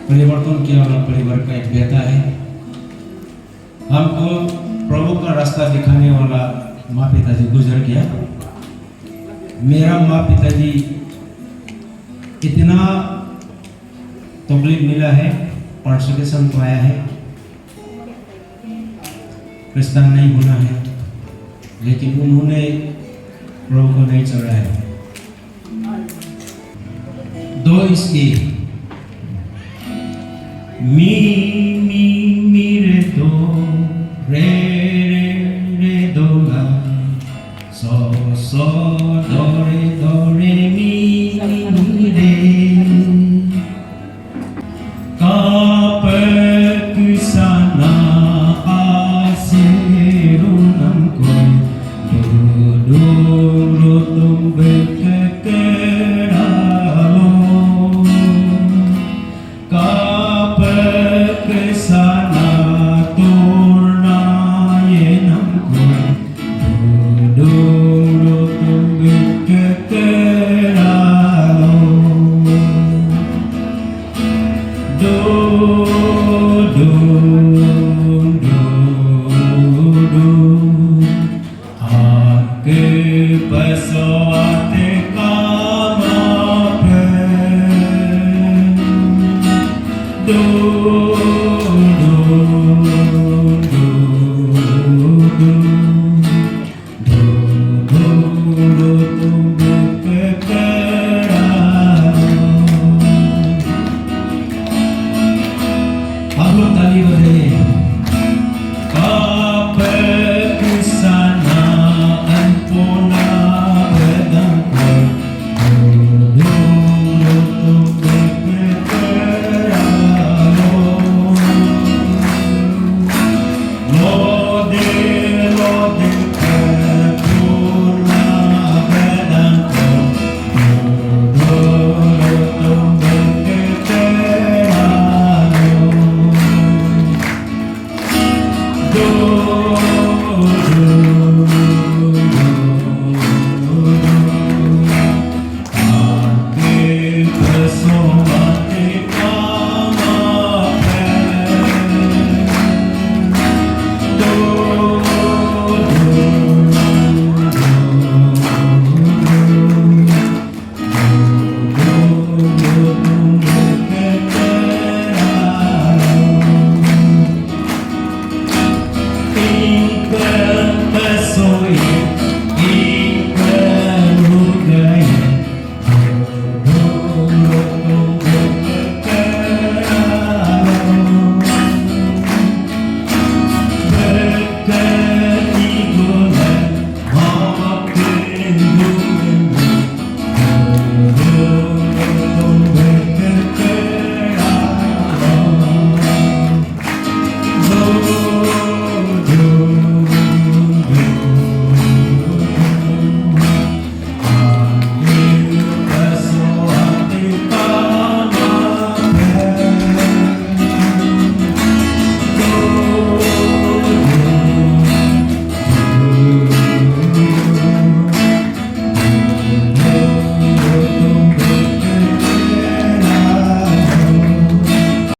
परिवर्तन किया वाला परिवार का एक बेटा है। हमको प्रभु का रास्ता दिखाने वाला माँ पिताजी गुजर गया। मेरा माँ पिताजी इतना तकलीफ मिला है, परसिक्यूशन पाया है, क्रिश्चियन नहीं होना है, लेकिन उन्होंने प्रभु को नहीं छोड़ा है। दो इसकी मी रे दो रे दो ला सो दो रे मी रे kapan kesana asirunam koi duduk berkekeralo kapan kesana turnayenam koi duduk berkekeralo do do do do आके बसवाते कामापे do